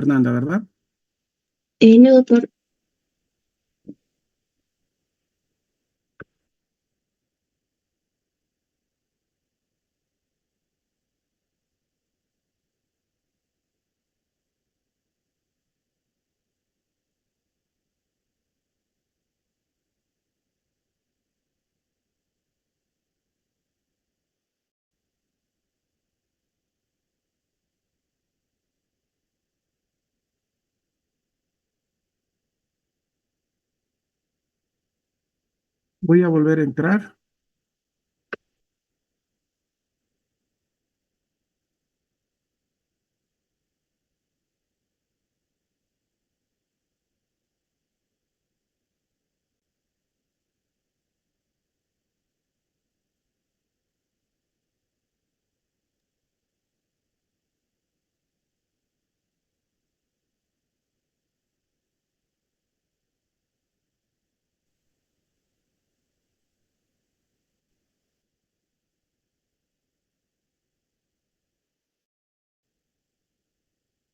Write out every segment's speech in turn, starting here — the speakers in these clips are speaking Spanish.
Fernanda, ¿verdad? No, doctor. Voy a volver a entrar.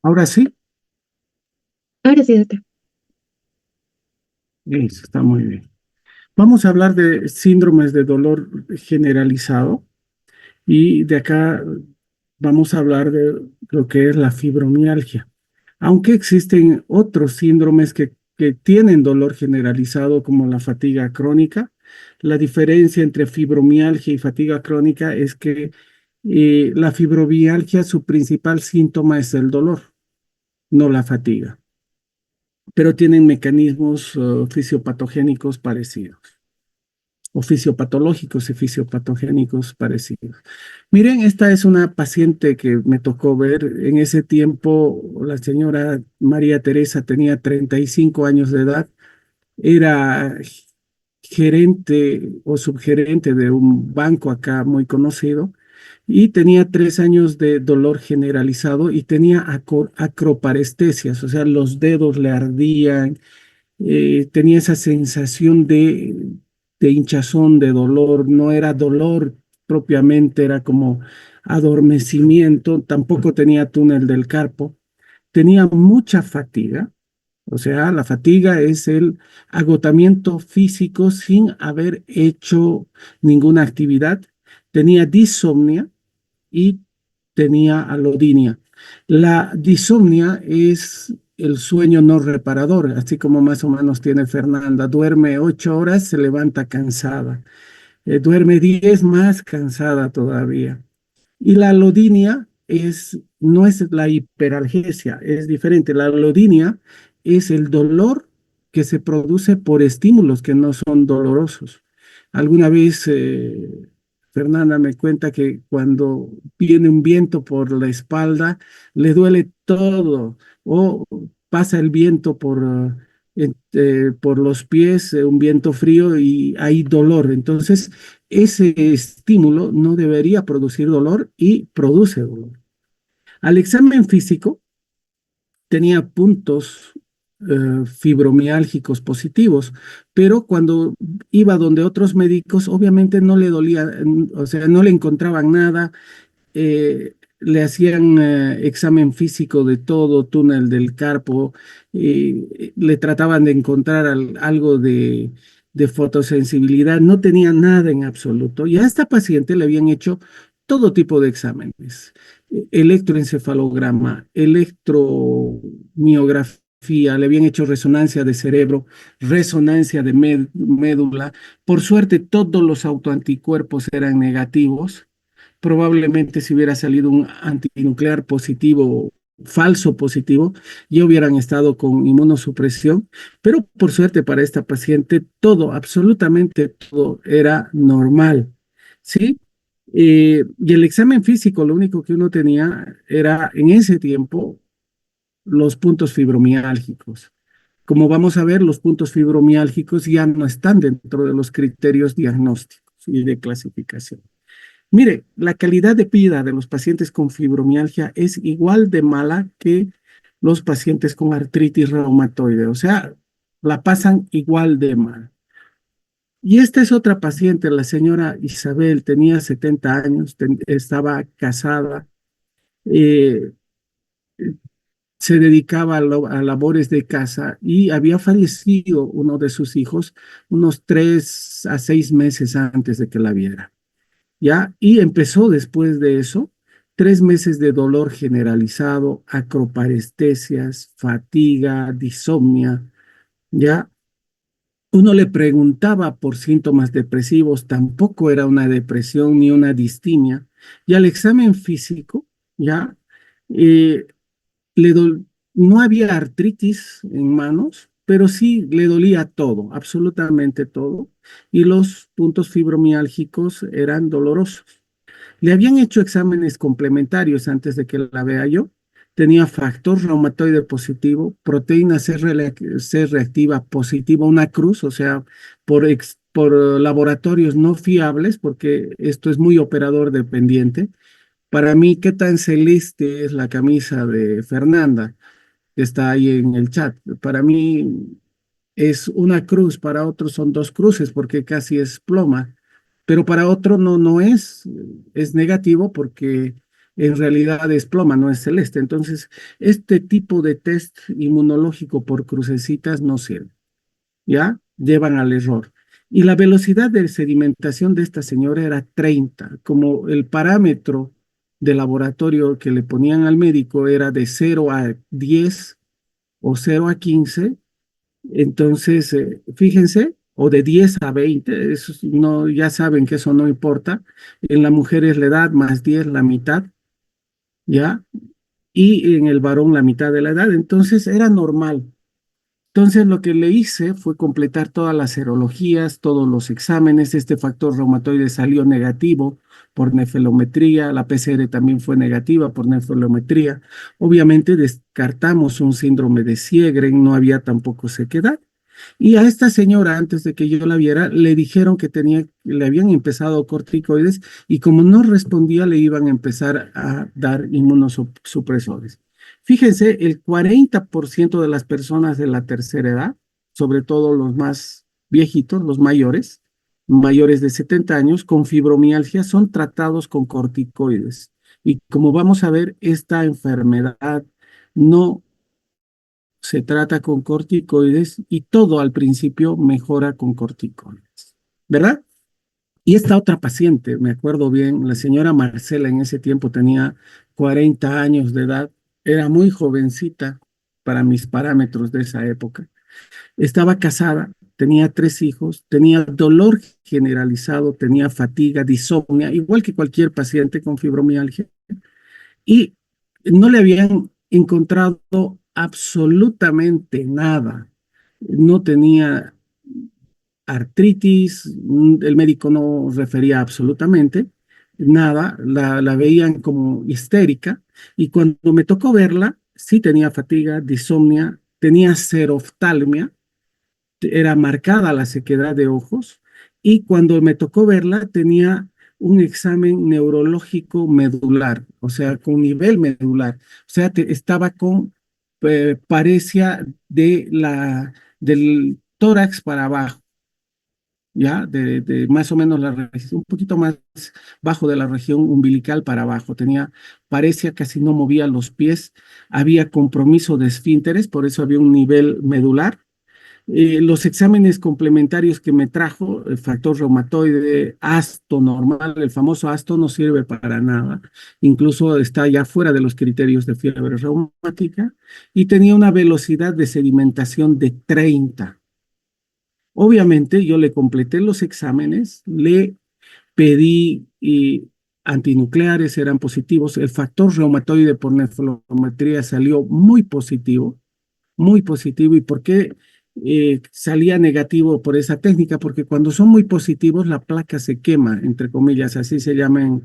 Ahora sí, Ahora sí, doctor. eso está muy bien. Vamos a hablar de síndromes de dolor generalizado y de acá vamos a hablar de lo que es la fibromialgia. Aunque existen otros síndromes que tienen dolor generalizado como la fatiga crónica, la diferencia entre fibromialgia y fatiga crónica es que la fibromialgia, su principal síntoma es el dolor, no la fatiga, pero tienen mecanismos fisiopatogénicos parecidos, o fisiopatológicos y fisiopatogénicos parecidos. Miren, esta es una paciente que me tocó ver. En ese tiempo, la señora María Teresa tenía 35 años de edad, era gerente o subgerente de un banco acá muy conocido y tenía 3 años de dolor generalizado y tenía acroparestesias, o sea, los dedos le ardían, tenía esa sensación de hinchazón, de dolor, no era dolor propiamente, era como adormecimiento, tampoco tenía túnel del carpo, tenía mucha fatiga, o sea, la fatiga es el agotamiento físico sin haber hecho ninguna actividad, tenía disomnia y tenía alodinia. La disomnia es el sueño no reparador, así como más o menos tiene Fernanda. Duerme 8 horas, se levanta cansada. Duerme 10 más cansada todavía. Y la alodinia no es la hiperalgesia, es diferente. La alodinia es el dolor que se produce por estímulos que no son dolorosos. Alguna vez Fernanda me cuenta que cuando viene un viento por la espalda, le duele todo, o pasa el viento por los pies, un viento frío y hay dolor. Entonces, ese estímulo no debería producir dolor y produce dolor. Al examen físico tenía puntos fibromiálgicos positivos, pero cuando iba donde otros médicos, obviamente no le dolía, o sea, no le encontraban nada, le hacían examen físico de todo, túnel del carpo, le trataban de encontrar algo de fotosensibilidad, no tenía nada en absoluto. Y a esta paciente le habían hecho todo tipo de exámenes, electroencefalograma, electromiografía, le habían hecho resonancia de cerebro, resonancia de médula. Por suerte, todos los autoanticuerpos eran negativos. Probablemente si hubiera salido un antinuclear positivo, falso positivo, ya hubieran estado con inmunosupresión, pero por suerte para esta paciente todo, absolutamente todo era normal, ¿sí? Y el examen físico, lo único que uno tenía era en ese tiempo los puntos fibromiálgicos. Como vamos a ver, los puntos fibromiálgicos ya no están dentro de los criterios diagnósticos y de clasificación. Mire, la calidad de vida de los pacientes con fibromialgia es igual de mala que los pacientes con artritis reumatoide, o sea, la pasan igual de mal. Y esta es otra paciente, la señora Isabel, tenía 70 años, estaba casada, eh, se dedicaba a labores de casa y había fallecido uno de sus hijos unos 3 a 6 meses antes de que la viera. ¿Ya? Y empezó después de eso 3 meses de dolor generalizado, acroparestesias, fatiga, disomnia, ¿ya? Uno le preguntaba por síntomas depresivos, tampoco era una depresión ni una distimia. Y al examen físico, ¿ya? Eh, le dol- no había artritis en manos, pero sí le dolía todo, absolutamente todo. Y los puntos fibromiálgicos eran dolorosos. Le habían hecho exámenes complementarios antes de que la vea yo. Tenía factor reumatoide positivo, proteína C reactiva positiva, una cruz, o sea, por laboratorios no fiables, porque esto es muy operador dependiente. Para mí, ¿qué tan celeste es la camisa de Fernanda, que está ahí en el chat? Para mí es una cruz, para otros son dos cruces porque casi es ploma, pero para otro no es negativo porque en realidad es ploma, no es celeste. Entonces, este tipo de test inmunológico por crucecitas no sirve, ¿ya? Llevan al error. Y la velocidad de sedimentación de esta señora era 30, como el parámetro de laboratorio que le ponían al médico era de 0 a 10 o 0 a 15. Entonces, fíjense, o de 10 a 20, eso no, ya saben que eso no importa. En la mujer es la edad más 10, la mitad, ¿ya? Y en el varón la mitad de la edad. Entonces, era normal. Entonces, lo que le hice fue completar todas las serologías, todos los exámenes. Este factor reumatoide salió negativo por nefelometría. La PCR también fue negativa por nefelometría. Obviamente, descartamos un síndrome de Sjögren, no había tampoco sequedad. Y a esta señora, antes de que yo la viera, le dijeron que le habían empezado corticoides y como no respondía, le iban a empezar a dar inmunosupresores. Fíjense, el 40% de las personas de la tercera edad, sobre todo los más viejitos, los mayores, mayores de 70 años, con fibromialgia, son tratados con corticoides. Y como vamos a ver, esta enfermedad no se trata con corticoides y todo al principio mejora con corticoides, ¿verdad? Y esta otra paciente, me acuerdo bien, la señora Marcela en ese tiempo tenía 40 años de edad, era muy jovencita para mis parámetros de esa época. Estaba casada, tenía 3 hijos, tenía dolor generalizado, tenía fatiga, disomnia, igual que cualquier paciente con fibromialgia y no le habían encontrado absolutamente nada. No tenía artritis, el médico no refería absolutamente nada, la veían como histérica y cuando me tocó verla, sí tenía fatiga, disomnia, tenía seroftalmia, era marcada la sequedad de ojos y cuando me tocó verla tenía un examen neurológico medular, o sea, con nivel medular, o sea, estaba con parecia del tórax para abajo, ya, de más o menos un poquito más bajo de la región umbilical para abajo, tenía parecia, casi no movía los pies, había compromiso de esfínteres, por eso había un nivel medular. Los exámenes complementarios que me trajo, el factor reumatoide, ASTO normal, el famoso ASTO no sirve para nada, incluso está ya fuera de los criterios de fiebre reumática, y tenía una velocidad de sedimentación de 30. Obviamente yo le completé los exámenes, le pedí antinucleares, eran positivos, el factor reumatoide por nefrometría salió muy positivo. ¿Y por qué salía negativo por esa técnica? Porque cuando son muy positivos, la placa se quema, entre comillas, así se llama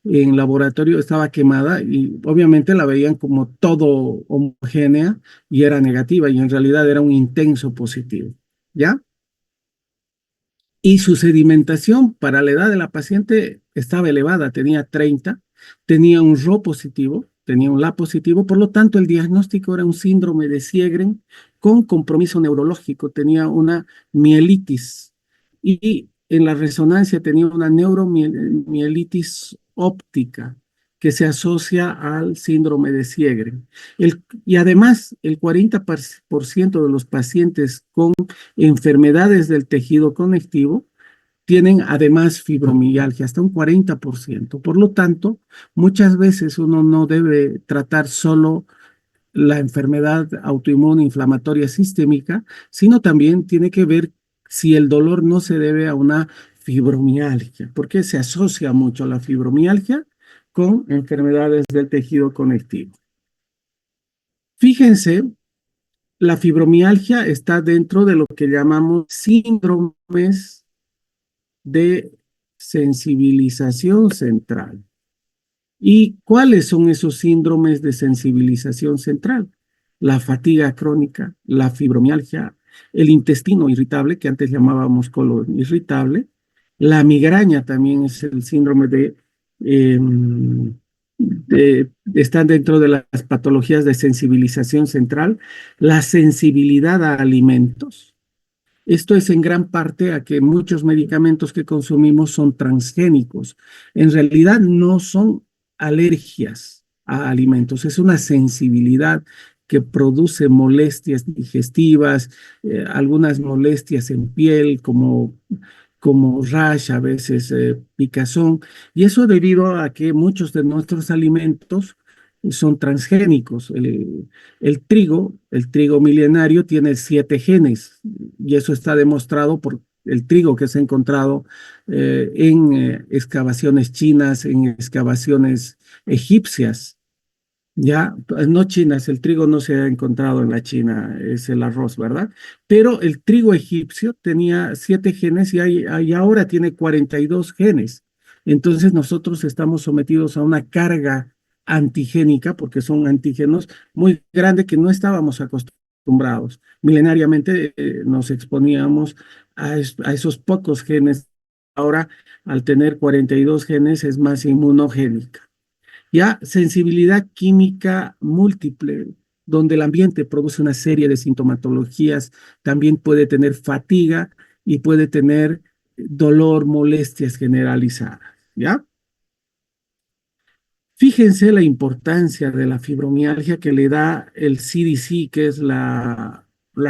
en laboratorio, estaba quemada y obviamente la veían como todo homogénea y era negativa y en realidad era un intenso positivo, ¿ya? Y su sedimentación para la edad de la paciente estaba elevada, tenía 30, tenía un Rho positivo, tenía un La positivo, por lo tanto el diagnóstico era un síndrome de Sjögren con compromiso neurológico, tenía una mielitis y en la resonancia tenía una neuromielitis óptica que se asocia al síndrome de Sjögren. Y además, el 40% de los pacientes con enfermedades del tejido conectivo tienen además fibromialgia, hasta un 40%. Por lo tanto, muchas veces uno no debe tratar solo la enfermedad autoinmune inflamatoria sistémica, sino también tiene que ver si el dolor no se debe a una fibromialgia, porque se asocia mucho la fibromialgia con enfermedades del tejido conectivo. Fíjense, la fibromialgia está dentro de lo que llamamos síndromes de sensibilización central. ¿Y cuáles son esos síndromes de sensibilización central? La fatiga crónica, la fibromialgia, el intestino irritable, que antes llamábamos colon irritable, la migraña también es el síndrome eh, están dentro de las patologías de sensibilización central, la sensibilidad a alimentos. Esto es en gran parte a que muchos medicamentos que consumimos son transgénicos. En realidad no son alergias a alimentos, es una sensibilidad que produce molestias digestivas, algunas molestias en piel como rash, a veces picazón, y eso debido a que muchos de nuestros alimentos son transgénicos. El trigo milenario tiene 7 genes y eso está demostrado por el trigo que se ha encontrado en excavaciones chinas, en excavaciones egipcias. Ya, no chinas, el trigo no se ha encontrado en la China, es el arroz, ¿verdad? Pero el trigo egipcio tenía 7 genes y ahora tiene 42 genes. Entonces nosotros estamos sometidos a una carga antigénica, porque son antígenos muy grande que no estábamos acostumbrados. Milenariamente nos exponíamos a esos pocos genes. Ahora, al tener 42 genes, es más inmunogénica. Ya sensibilidad química múltiple, donde el ambiente produce una serie de sintomatologías, también puede tener fatiga y puede tener dolor, molestias generalizadas, ¿ya? Fíjense la importancia de la fibromialgia que le da el CDC, que es la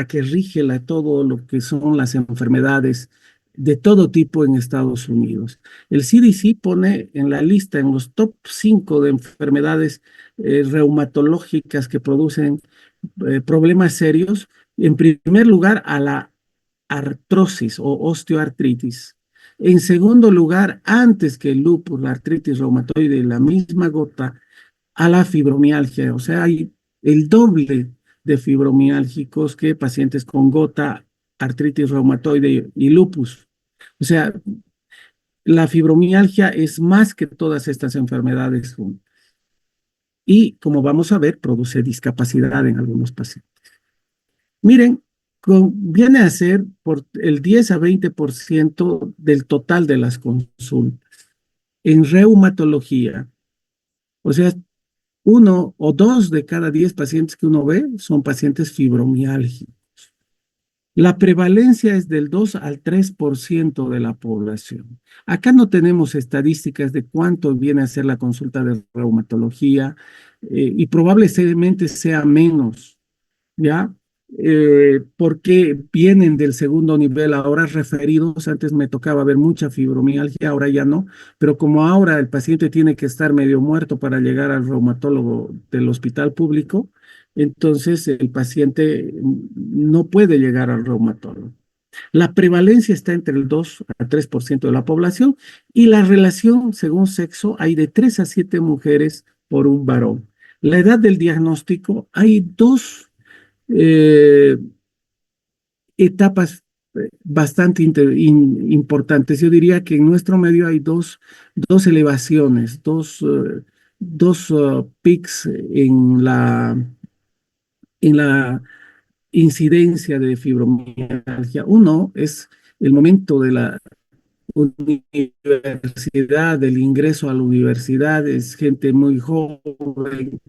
que rige todo lo que son las enfermedades de todo tipo en Estados Unidos. El CDC pone en la lista, en los top 5 de enfermedades reumatológicas que producen problemas serios, en primer lugar a la artrosis o osteoartritis. En segundo lugar, antes que el lupus, la artritis reumatoide, la misma gota, a la fibromialgia. O sea, hay el doble de fibromiálgicos que pacientes con gota, artritis reumatoide y lupus. O sea, la fibromialgia es más que todas estas enfermedades juntas. Y como vamos a ver, produce discapacidad en algunos pacientes. Miren, viene a ser por el 10 a 20% del total de las consultas en reumatología. O sea, 1 o 2 de cada 10 pacientes que uno ve son pacientes fibromiálgicos. La prevalencia es del 2 al 3% de la población. Acá no tenemos estadísticas de cuánto viene a ser la consulta de reumatología y probablemente sea menos. ¿Ya? Porque vienen del segundo nivel ahora referidos. Antes me tocaba ver mucha fibromialgia, ahora ya no, pero como ahora el paciente tiene que estar medio muerto para llegar al reumatólogo del hospital público, entonces el paciente no puede llegar al reumatólogo. La prevalencia está entre el 2 a 3% de la población y la relación según sexo hay de 3 a 7 mujeres por un varón. La edad del diagnóstico, hay dos eh, etapas bastante importantes. Yo diría que en nuestro medio hay dos elevaciones, dos peaks en la incidencia de fibromialgia. Uno es el momento de la universidad, del ingreso a la universidad, es gente muy joven,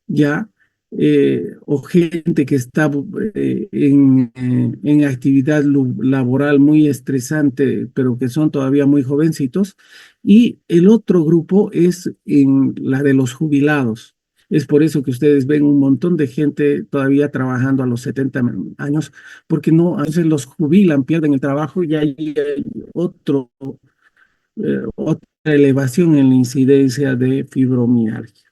ya. o gente que está en actividad laboral muy estresante, pero que son todavía muy jovencitos. Y el otro grupo es en la de los jubilados. Es por eso que ustedes ven un montón de gente todavía trabajando a los 70 años, porque no, a veces los jubilan, pierden el trabajo y hay otra elevación en la incidencia de fibromialgia.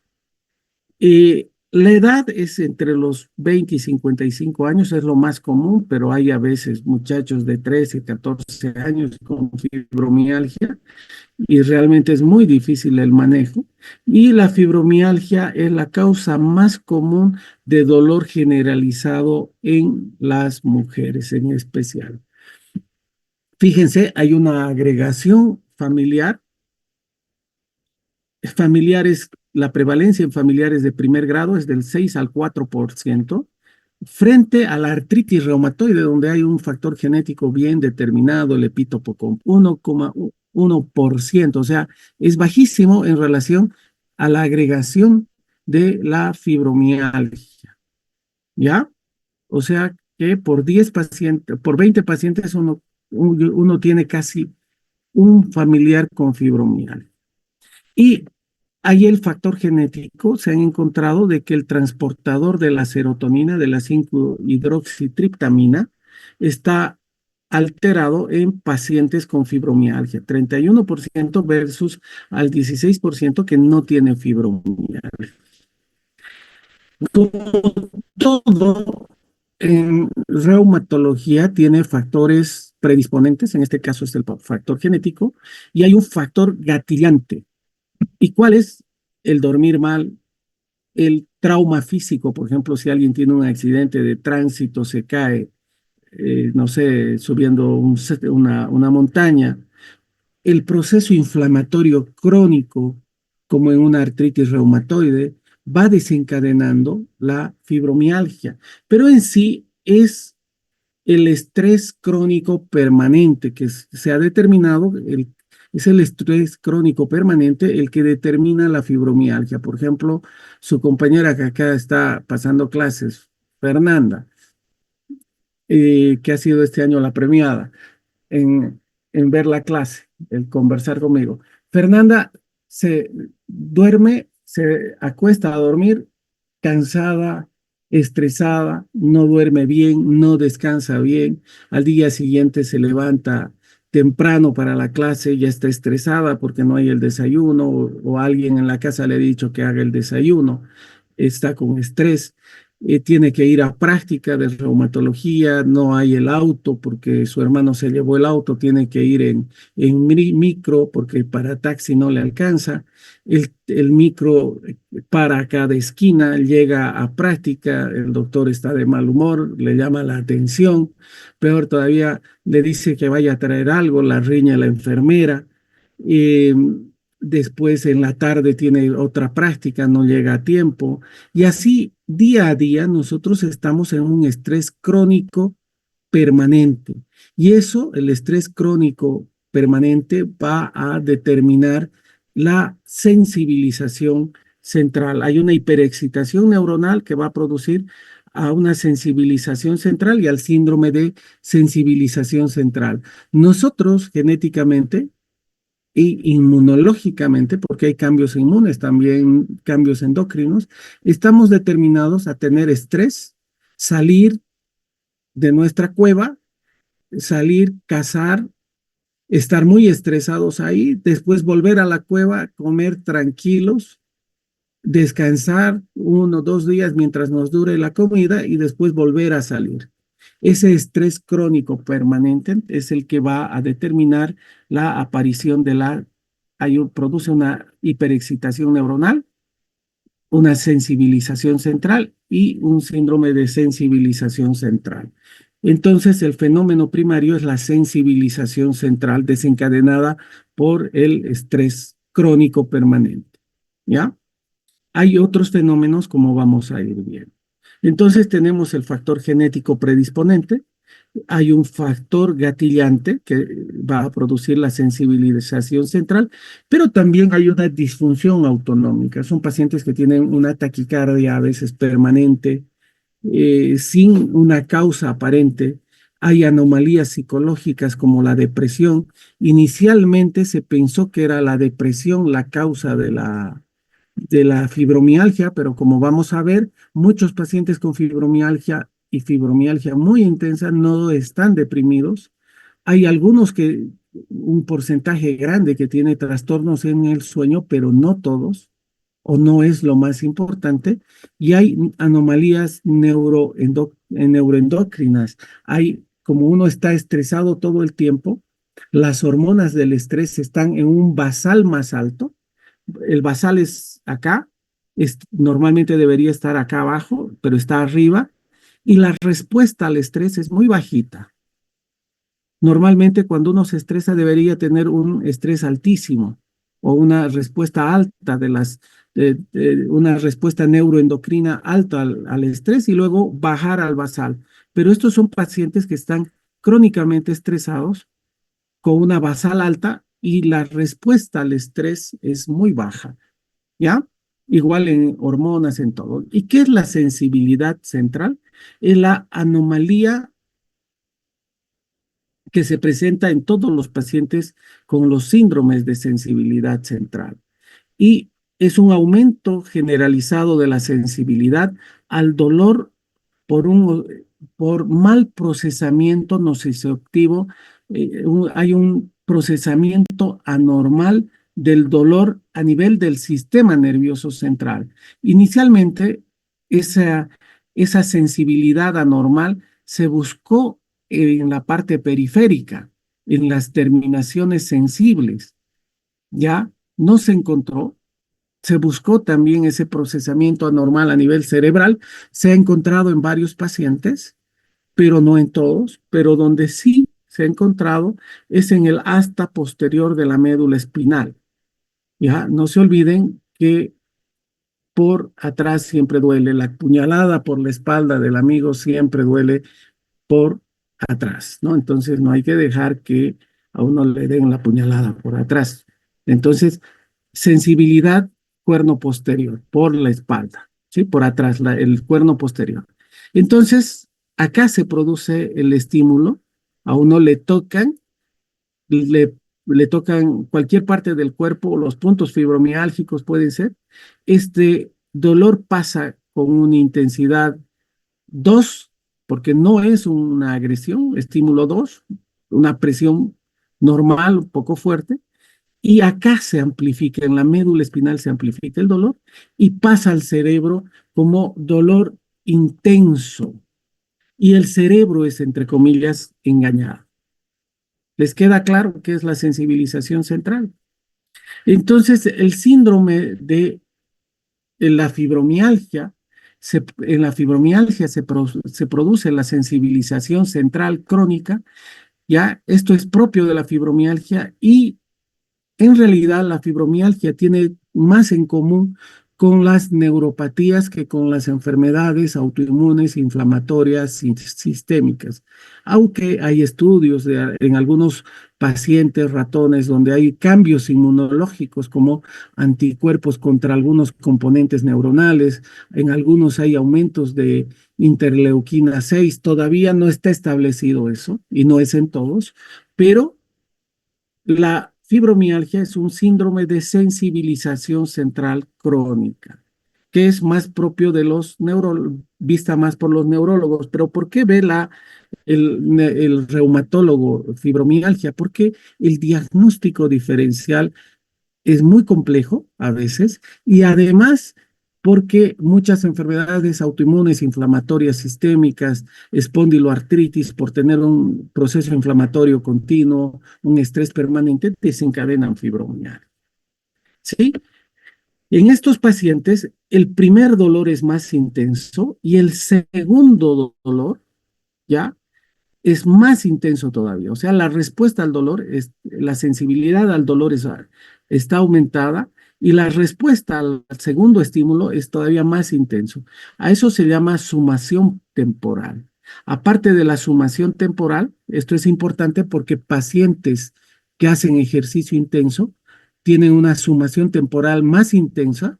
La edad es entre los 20 y 55 años, es lo más común, pero hay a veces muchachos de 13, 14 años con fibromialgia y realmente es muy difícil el manejo. Y la fibromialgia es la causa más común de dolor generalizado en las mujeres en especial. Fíjense, hay una agregación familiar. Familiares, la prevalencia en familiares de primer grado es del 6 al 4%, frente a la artritis reumatoide, donde hay un factor genético bien determinado, el epítopo con 1,1%, o sea, es bajísimo en relación a la agregación de la fibromialgia, ¿ya? O sea que por 10 pacientes, por 20 pacientes uno tiene casi un familiar con fibromialgia. Y hay el factor genético, se han encontrado de que el transportador de la serotonina, de la 5-hidroxitriptamina, está alterado en pacientes con fibromialgia, 31% versus al 16% que no tiene fibromialgia. Como todo en reumatología tiene factores predisponentes, en este caso es el factor genético, y hay un factor gatillante. ¿Y cuál es? El dormir mal, el trauma físico, por ejemplo, si alguien tiene un accidente de tránsito, se cae, no sé, subiendo una montaña, el proceso inflamatorio crónico, como en una artritis reumatoide, va desencadenando la fibromialgia, pero en sí es el estrés crónico permanente que se ha determinado, es el estrés crónico permanente el que determina la fibromialgia. Por ejemplo, su compañera que acá está pasando clases, Fernanda, que ha sido este año la premiada en ver la clase, el conversar conmigo. Fernanda se duerme, se acuesta a dormir cansada, estresada, no duerme bien, no descansa bien. Al día siguiente se levanta temprano para la clase, ya está estresada porque no hay el desayuno o alguien en la casa le ha dicho que haga el desayuno, está con estrés. Tiene que ir a práctica de reumatología, no hay el auto porque su hermano se llevó el auto, tiene que ir en micro porque para taxi no le alcanza. El micro para a cada esquina, llega a práctica, el doctor está de mal humor, le llama la atención, peor todavía le dice que vaya a traer algo, la riña la enfermera. eh, Después en la tarde tiene otra práctica, no llega a tiempo. Y así día a día nosotros estamos en un estrés crónico permanente. Y eso, el estrés crónico permanente, va a determinar la sensibilización central. Hay una hiperexcitación neuronal que va a producir a una sensibilización central y al síndrome de sensibilización central. Nosotros genéticamente y inmunológicamente, porque hay cambios inmunes, también cambios endocrinos, estamos determinados a tener estrés, salir de nuestra cueva, salir, cazar, estar muy estresados ahí, después volver a la cueva, comer tranquilos, descansar 1 o 2 días mientras nos dure la comida y después volver a salir. Ese estrés crónico permanente es el que va a determinar la aparición de produce una hiperexcitación neuronal, una sensibilización central y un síndrome de sensibilización central. Entonces, el fenómeno primario es la sensibilización central desencadenada por el estrés crónico permanente. ¿Ya? Hay otros fenómenos como vamos a ir viendo. Entonces, tenemos el factor genético predisponente, hay un factor gatillante que va a producir la sensibilización central, pero también hay una disfunción autonómica. Son pacientes que tienen una taquicardia a veces permanente, sin una causa aparente. Hay anomalías psicológicas como la depresión. Inicialmente se pensó que era la depresión la causa de la fibromialgia, pero como vamos a ver, muchos pacientes con fibromialgia y fibromialgia muy intensa no están deprimidos. Hay algunos que, un porcentaje grande que tiene trastornos en el sueño, pero no todos, o no es lo más importante. Y hay anomalías neuroendocrinas. Hay, como uno está estresado todo el tiempo, las hormonas del estrés están en un basal más alto. El basal es acá, normalmente debería estar acá abajo, pero está arriba, y la respuesta al estrés es muy bajita. Normalmente cuando uno se estresa debería tener un estrés altísimo o una respuesta alta una respuesta neuroendocrina alta al estrés y luego bajar al basal. Pero estos son pacientes que están crónicamente estresados con una basal alta y la respuesta al estrés es muy baja. ¿Ya? Igual en hormonas, en todo. ¿Y qué es la sensibilidad central? Es la anomalía que se presenta en todos los pacientes con los síndromes de sensibilidad central. Y es un aumento generalizado de la sensibilidad al dolor por por mal procesamiento nociceptivo. Hay un procesamiento anormal del dolor a nivel del sistema nervioso central. Inicialmente, esa, esa sensibilidad anormal se buscó en la parte periférica, en las terminaciones sensibles. Ya no se encontró. Se buscó también ese procesamiento anormal a nivel cerebral. Se ha encontrado en varios pacientes, pero no en todos. Pero donde sí se ha encontrado es en el asta posterior de la médula espinal. Ya, no se olviden que por atrás siempre duele. La puñalada por la espalda del amigo siempre duele por atrás, ¿no? Entonces no hay que dejar que a uno le den la puñalada por atrás. Entonces, sensibilidad cuerno posterior, por la espalda, ¿sí? Por atrás, el cuerno posterior. Entonces, acá se produce el estímulo, a uno le, le tocan cualquier parte del cuerpo, los puntos fibromiálgicos pueden ser. Este dolor pasa con una intensidad 2, porque no es una agresión, estímulo 2, una presión normal, un poco fuerte, y acá se amplifica, en la médula espinal se amplifica el dolor y pasa al cerebro como dolor intenso. Y el cerebro es, entre comillas, engañado. ¿Les queda claro qué es la sensibilización central? Entonces, el síndrome de la fibromialgia, en la fibromialgia se produce la sensibilización central crónica, ya esto es propio de la fibromialgia y en realidad la fibromialgia tiene más en común con las neuropatías que con las enfermedades autoinmunes inflamatorias sistémicas, aunque hay estudios en algunos pacientes ratones donde hay cambios inmunológicos como anticuerpos contra algunos componentes neuronales, en algunos hay aumentos de interleuquina 6, todavía no está establecido eso y no es en todos, pero la fibromialgia es un síndrome de sensibilización central crónica, que es más propio de los vista más por los neurólogos. Pero ¿por qué ve el reumatólogo fibromialgia? Porque el diagnóstico diferencial es muy complejo a veces y además porque muchas enfermedades autoinmunes, inflamatorias sistémicas, espondiloartritis, por tener un proceso inflamatorio continuo, un estrés permanente, desencadenan fibromialgia. ¿Sí? En estos pacientes, el primer dolor es más intenso y el segundo dolor, ¿ya? Es más intenso todavía. O sea, la respuesta al dolor, la sensibilidad al dolor está aumentada y la respuesta al segundo estímulo es todavía más intenso. A eso se llama sumación temporal. Aparte de la sumación temporal, esto es importante porque pacientes que hacen ejercicio intenso tienen una sumación temporal más intensa,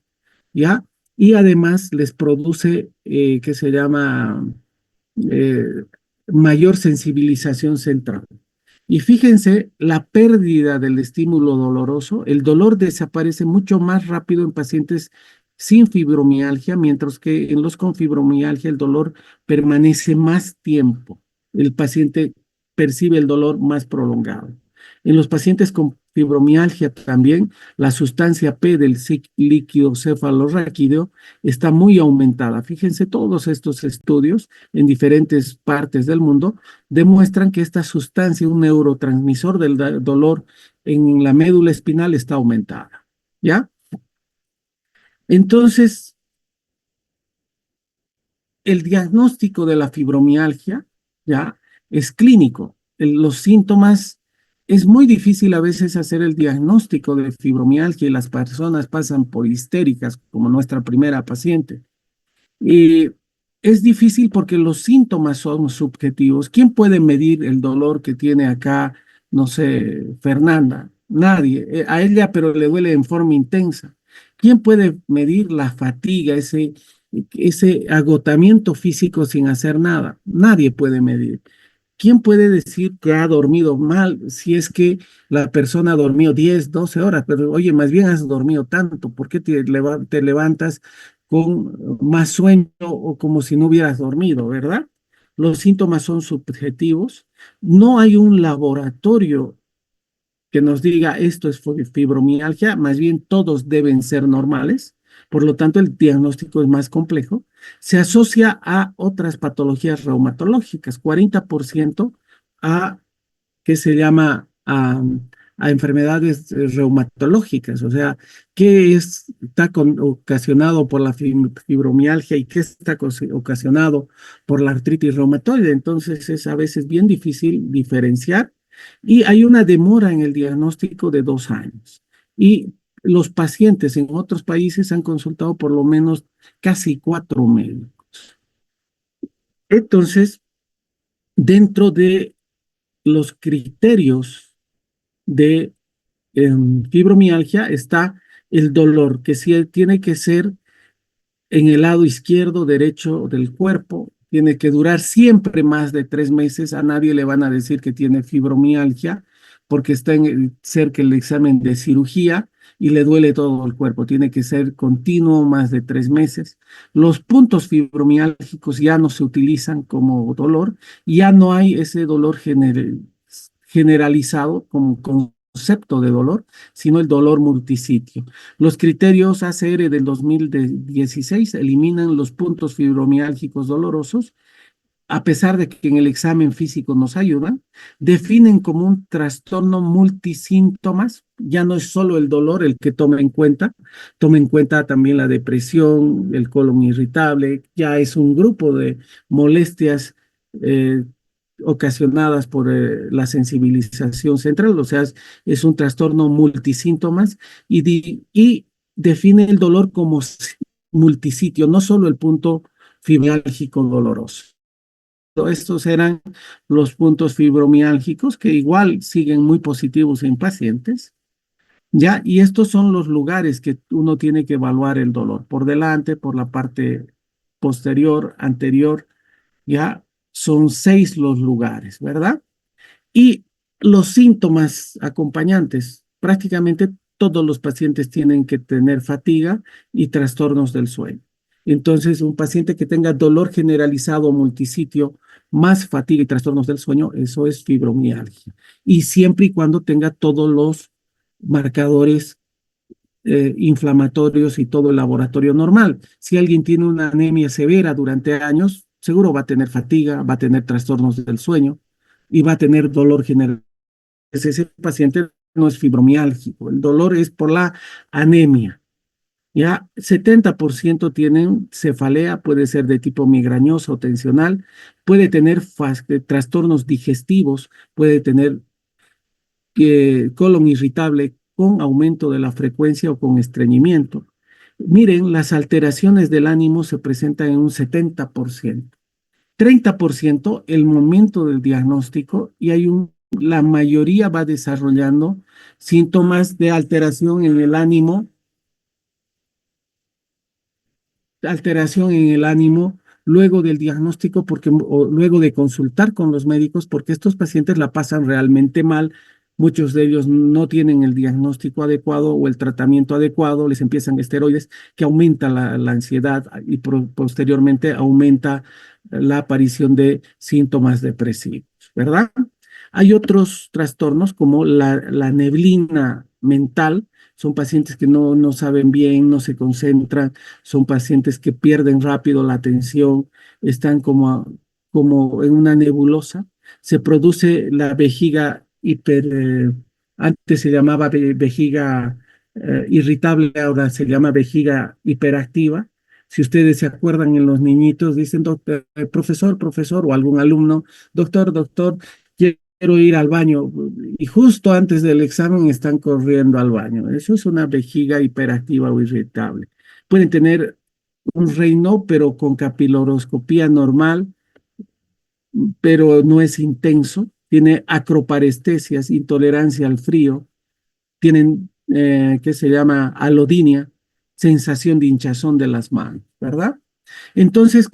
¿ya? Y además les produce, que se llama eh, mayor sensibilización central. Y fíjense, la pérdida del estímulo doloroso, el dolor desaparece mucho más rápido en pacientes sin fibromialgia, mientras que en los con fibromialgia el dolor permanece más tiempo. El paciente percibe el dolor más prolongado. En los pacientes con fibromialgia también, la sustancia P del líquido cefalorraquídeo está muy aumentada. Fíjense, todos estos estudios en diferentes partes del mundo demuestran que esta sustancia, un neurotransmisor del dolor en la médula espinal, está aumentada. ¿Ya? Entonces, el diagnóstico de la fibromialgia, ¿ya? Es clínico. Los síntomas, es muy difícil a veces hacer el diagnóstico de fibromialgia y las personas pasan por histéricas, como nuestra primera paciente. Y es difícil porque los síntomas son subjetivos. ¿Quién puede medir el dolor que tiene acá, no sé, Fernanda? Nadie. A ella, pero le duele en forma intensa. ¿Quién puede medir la fatiga, ese agotamiento físico sin hacer nada? Nadie puede medir. ¿Quién puede decir que ha dormido mal si es que la persona dormió 10, 12 horas? Pero oye, más bien has dormido tanto, ¿por qué te levantas con más sueño o como si no hubieras dormido, verdad? Los síntomas son subjetivos. No hay un laboratorio que nos diga esto es fibromialgia, más bien todos deben ser normales, por lo tanto el diagnóstico es más complejo. Se asocia a otras patologías reumatológicas, 40% a, que se llama a enfermedades reumatológicas, o sea, está ocasionado por la fibromialgia y qué está ocasionado por la artritis reumatoide. Entonces es a veces bien difícil diferenciar y hay una demora en el diagnóstico de 2 años. Y los pacientes en otros países han consultado por lo menos casi 4 médicos. Entonces, dentro de los criterios de fibromialgia está el dolor, que sí tiene que ser en el lado izquierdo, derecho del cuerpo, tiene que durar siempre más de 3 meses. A nadie le van a decir que tiene fibromialgia porque está cerca el examen de cirugía y le duele todo el cuerpo. Tiene que ser continuo más de 3 meses. Los puntos fibromiálgicos ya no se utilizan como dolor, ya no hay ese dolor generalizado como concepto de dolor, sino el dolor multisitio. Los criterios ACR del 2016 eliminan los puntos fibromiálgicos dolorosos, a pesar de que en el examen físico nos ayudan, definen como un trastorno multisíntomas. Ya no es solo el dolor el que toma en cuenta también la depresión, el colon irritable, ya es un grupo de molestias eh, ocasionadas por la sensibilización central, o sea, es un trastorno multisíntomas y define el dolor como multisitio, no solo el punto fibromiálgico doloroso. Estos eran los puntos fibromiálgicos que igual siguen muy positivos en pacientes, ¿ya? Y estos son los lugares que uno tiene que evaluar el dolor, por delante, por la parte posterior, anterior, ¿ya? Son 6 los lugares, ¿verdad? Y los síntomas acompañantes, prácticamente todos los pacientes tienen que tener fatiga y trastornos del sueño. Entonces, un paciente que tenga dolor generalizado multisitio, más fatiga y trastornos del sueño, eso es fibromialgia. Y siempre y cuando tenga todos los marcadores inflamatorios y todo el laboratorio normal. Si alguien tiene una anemia severa durante años, seguro va a tener fatiga, va a tener trastornos del sueño y va a tener dolor general. Ese paciente no es fibromiálgico, el dolor es por la anemia. Ya 70% tienen cefalea, puede ser de tipo migrañoso o tensional, puede tener trastornos digestivos, puede tener colon irritable con aumento de la frecuencia o con estreñimiento. Miren, las alteraciones del ánimo se presentan en un 70%. 30% el momento del diagnóstico y la mayoría va desarrollando síntomas de alteración en el ánimo luego del diagnóstico o luego de consultar con los médicos, porque estos pacientes la pasan realmente mal. Muchos de ellos no tienen el diagnóstico adecuado o el tratamiento adecuado, les empiezan esteroides que aumenta la ansiedad y posteriormente aumenta la aparición de síntomas depresivos, ¿verdad? Hay otros trastornos como la neblina mental. Son pacientes que no saben bien, no se concentran, son pacientes que pierden rápido la atención, están como en una nebulosa. Se produce la vejiga antes se llamaba vejiga irritable, ahora se llama vejiga hiperactiva. Si ustedes se acuerdan en los niñitos, dicen, doctor, profesor, profesor, o algún alumno, doctor, doctor, quiero ir al baño, y justo antes del examen están corriendo al baño. Eso es una vejiga hiperactiva o irritable. Pueden tener un reino, pero con capiloroscopía normal, pero no es intenso. Tiene acroparestesias, intolerancia al frío. Tienen, ¿qué se llama? Alodinia, sensación de hinchazón de las manos, ¿verdad? Entonces,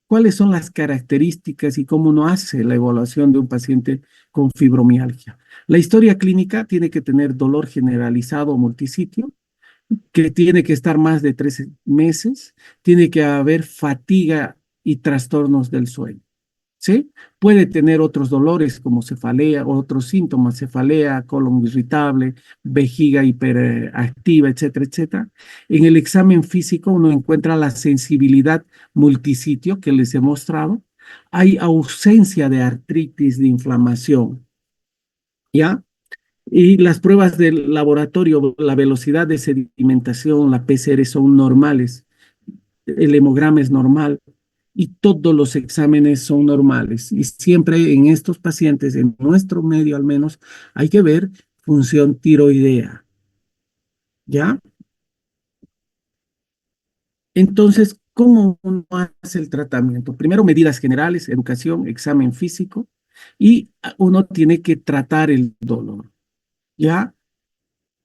¿cuáles son las características y cómo uno hace la evaluación de un paciente con fibromialgia? La historia clínica tiene que tener dolor generalizado o multisitio, que tiene que estar más de 3 meses, tiene que haber fatiga y trastornos del sueño. ¿Sí? Puede tener otros dolores como cefalea, otros síntomas, cefalea, colon irritable, vejiga hiperactiva, etcétera, etcétera. En el examen físico uno encuentra la sensibilidad multisitio que les he mostrado. Hay ausencia de artritis, de inflamación, ¿ya? Y las pruebas del laboratorio, la velocidad de sedimentación, la PCR son normales, el hemograma es normal y todos los exámenes son normales. Y siempre en estos pacientes, en nuestro medio al menos, hay que ver función tiroidea, ¿ya? Entonces, ¿cómo uno hace el tratamiento? Primero, medidas generales, educación, examen físico, y uno tiene que tratar el dolor, ¿ya?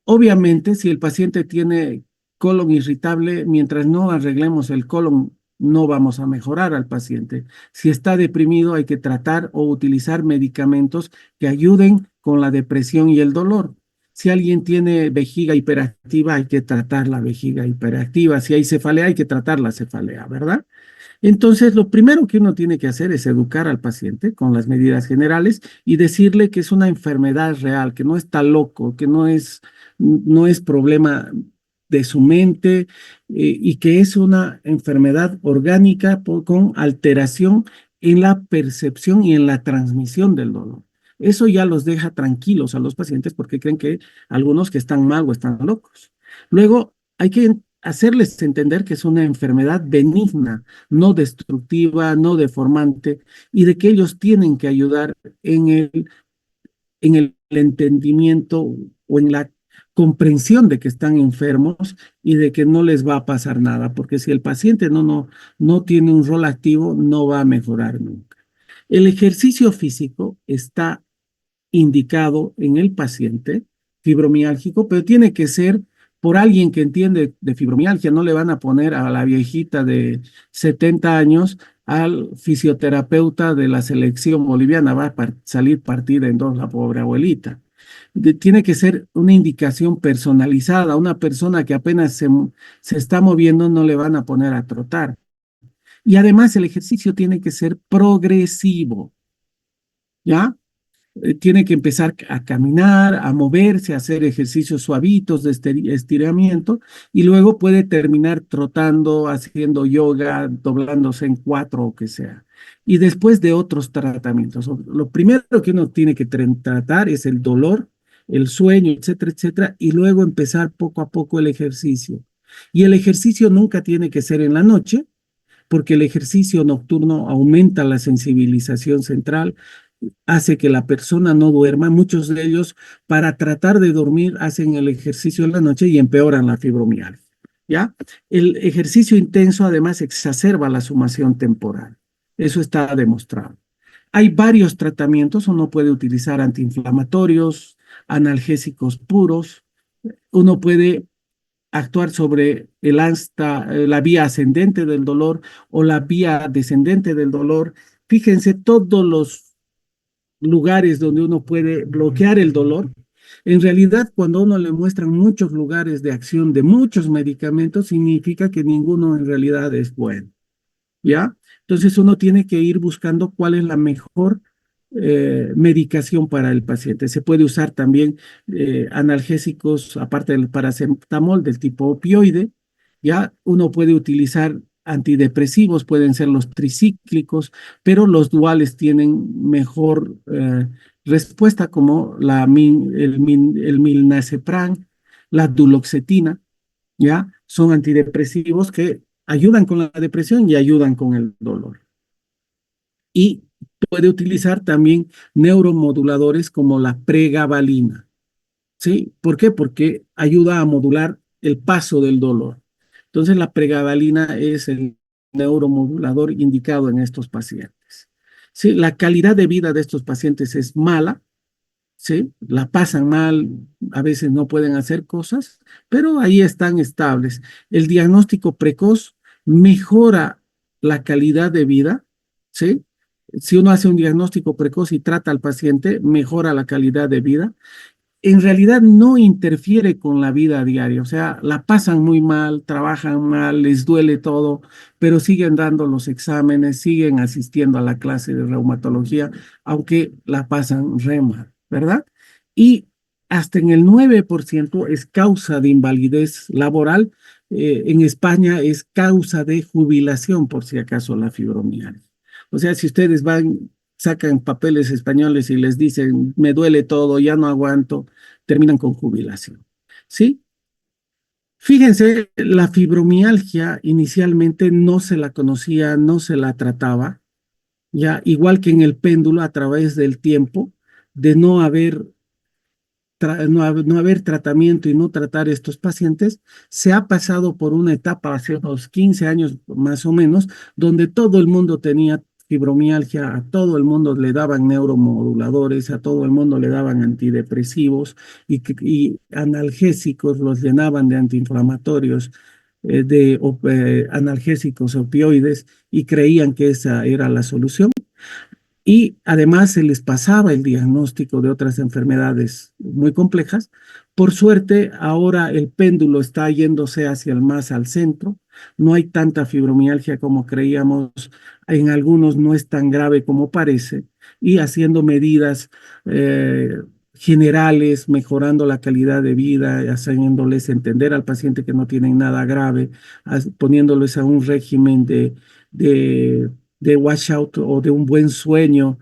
Obviamente, si el paciente tiene colon irritable, mientras no arreglemos el colon, no vamos a mejorar al paciente. Si está deprimido, hay que tratar o utilizar medicamentos que ayuden con la depresión y el dolor. Si alguien tiene vejiga hiperactiva, hay que tratar la vejiga hiperactiva. Si hay cefalea, hay que tratar la cefalea, ¿verdad? Entonces, lo primero que uno tiene que hacer es educar al paciente con las medidas generales y decirle que es una enfermedad real, que no está loco, que no es problema de su mente, y que es una enfermedad orgánica con alteración en la percepción y en la transmisión del dolor. Eso ya los deja tranquilos a los pacientes porque creen que algunos que están mal o están locos. Luego, hay que hacerles entender que es una enfermedad benigna, no destructiva, no deformante, y de que ellos tienen que ayudar en el entendimiento o en la comprensión de que están enfermos y de que no les va a pasar nada, porque si el paciente no tiene un rol activo, no va a mejorar nunca. El ejercicio físico está indicado en el paciente fibromiálgico, pero tiene que ser por alguien que entiende de fibromialgia. No le van a poner a la viejita de 70 años al fisioterapeuta de la selección boliviana, va a salir partida en dos la pobre abuelita. Tiene que ser una indicación personalizada. Una persona que apenas se está moviendo no le van a poner a trotar. Y además el ejercicio tiene que ser progresivo, ¿ya? Tiene que empezar a caminar, a moverse, a hacer ejercicios suavitos de estiramiento y luego puede terminar trotando, haciendo yoga, doblándose en cuatro o que sea. Y después de otros tratamientos. Lo primero que uno tiene que tratar es el dolor, el sueño, etcétera, etcétera, y luego empezar poco a poco el ejercicio. Y el ejercicio nunca tiene que ser en la noche, porque el ejercicio nocturno aumenta la sensibilización central, hace que la persona no duerma. Muchos de ellos, para tratar de dormir, hacen el ejercicio en la noche y empeoran la fibromialgia, ¿ya? El ejercicio intenso además exacerba la sumación temporal. Eso está demostrado. Hay varios tratamientos, uno puede utilizar antiinflamatorios, analgésicos puros, uno puede actuar sobre la vía ascendente del dolor o la vía descendente del dolor. Fíjense todos los lugares donde uno puede bloquear el dolor. En realidad, cuando uno le muestran muchos lugares de acción de muchos medicamentos, significa que ninguno en realidad es bueno. ¿Ya? Entonces uno tiene que ir buscando cuál es la mejor medicación para el paciente. Se puede usar también analgésicos, aparte del paracetamol, del tipo opioide, ¿ya? Uno puede utilizar antidepresivos, pueden ser los tricíclicos, pero los duales tienen mejor respuesta, como el milnacipran, la duloxetina, ¿ya? Son antidepresivos que ayudan con la depresión y ayudan con el dolor. Y puede utilizar también neuromoduladores como la pregabalina, ¿sí? ¿Por qué? Porque ayuda a modular el paso del dolor. Entonces, la pregabalina es el neuromodulador indicado en estos pacientes. Sí, la calidad de vida de estos pacientes es mala, ¿sí? La pasan mal, a veces no pueden hacer cosas, pero ahí están estables. El diagnóstico precoz mejora la calidad de vida, ¿sí? Si uno hace un diagnóstico precoz y trata al paciente, mejora la calidad de vida. En realidad no interfiere con la vida diaria, o sea, la pasan muy mal, trabajan mal, les duele todo, pero siguen dando los exámenes, siguen asistiendo a la clase de reumatología, aunque la pasan re mal, ¿verdad? Y hasta en el 9% es causa de invalidez laboral. En España es causa de jubilación, por si acaso, la fibromialgia. O sea, si ustedes van, sacan papeles españoles y les dicen, me duele todo, ya no aguanto, terminan con jubilación. ¿Sí? Fíjense, la fibromialgia inicialmente no se la conocía, no se la trataba, ya igual que en el péndulo a través del tiempo, de no haber tratamiento y no tratar estos pacientes, se ha pasado por una etapa hace unos 15 años más o menos, donde todo el mundo tenía fibromialgia, a todo el mundo le daban neuromoduladores, a todo el mundo le daban antidepresivos y analgésicos, los llenaban de antiinflamatorios, analgésicos opioides, y creían que esa era la solución. Y además se les pasaba el diagnóstico de otras enfermedades muy complejas. Por suerte, ahora el péndulo está yéndose hacia el más al centro. No hay tanta fibromialgia como creíamos. En algunos no es tan grave como parece. Y haciendo medidas generales, mejorando la calidad de vida, haciéndoles entender al paciente que no tienen nada grave, poniéndoles a un régimen de de washout o de un buen sueño,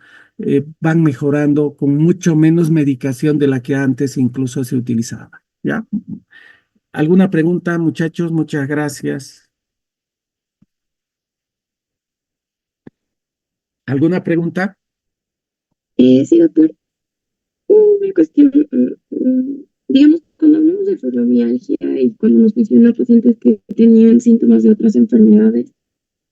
van mejorando con mucho menos medicación de la que antes incluso se utilizaba. ¿Ya? ¿Alguna pregunta, muchachos? Muchas gracias. ¿Alguna pregunta? Sí, doctor. Una cuestión, digamos, cuando hablamos de fibromialgia y cuando nos mencionan pacientes que tenían síntomas de otras enfermedades,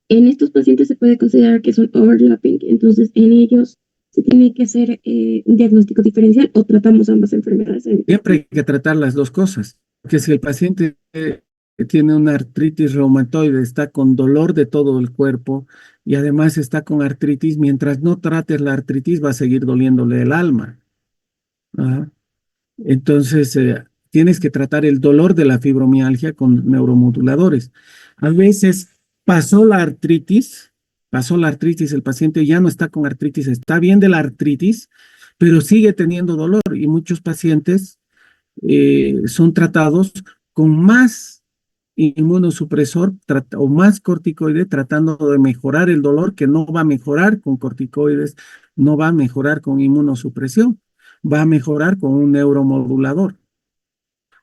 en estos pacientes se puede considerar que son overlapping, entonces en ellos se tiene que hacer un diagnóstico diferencial o tratamos ambas enfermedades al mismo Siempre tiempo. hay que tratar las dos cosas, porque si el paciente tiene una artritis reumatoide, está con dolor de todo el cuerpo y además está con artritis, mientras no trates la artritis va a seguir doliéndole el alma. Ajá. Entonces, tienes que tratar el dolor de la fibromialgia con neuromoduladores. A veces pasó la artritis, el paciente ya no está con artritis, está bien de la artritis, pero sigue teniendo dolor y muchos pacientes son tratados con más inmunosupresor o más corticoide, tratando de mejorar el dolor, que no va a mejorar con corticoides, no va a mejorar con inmunosupresión, va a mejorar con un neuromodulador.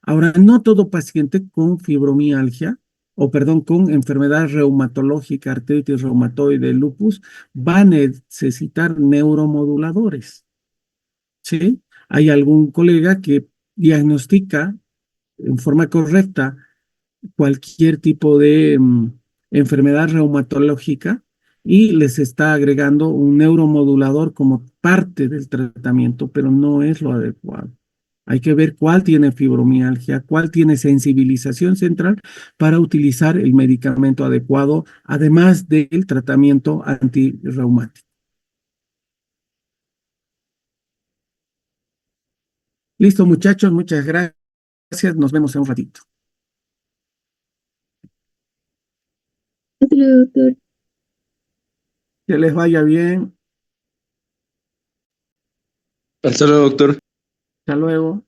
Ahora, no todo paciente con fibromialgia, o perdón, con enfermedad reumatológica, artritis reumatoide, lupus, va a necesitar neuromoduladores, ¿sí? Hay algún colega que diagnostica en forma correcta cualquier tipo de enfermedad reumatológica y les está agregando un neuromodulador como parte del tratamiento, pero no es lo adecuado. Hay que ver cuál tiene fibromialgia, cuál tiene sensibilización central para utilizar el medicamento adecuado, además del tratamiento antirreumático. Listo, muchachos, muchas gracias. Nos vemos en un ratito. Hasta luego, doctor. Que les vaya bien. Hasta luego, doctor. Hasta luego.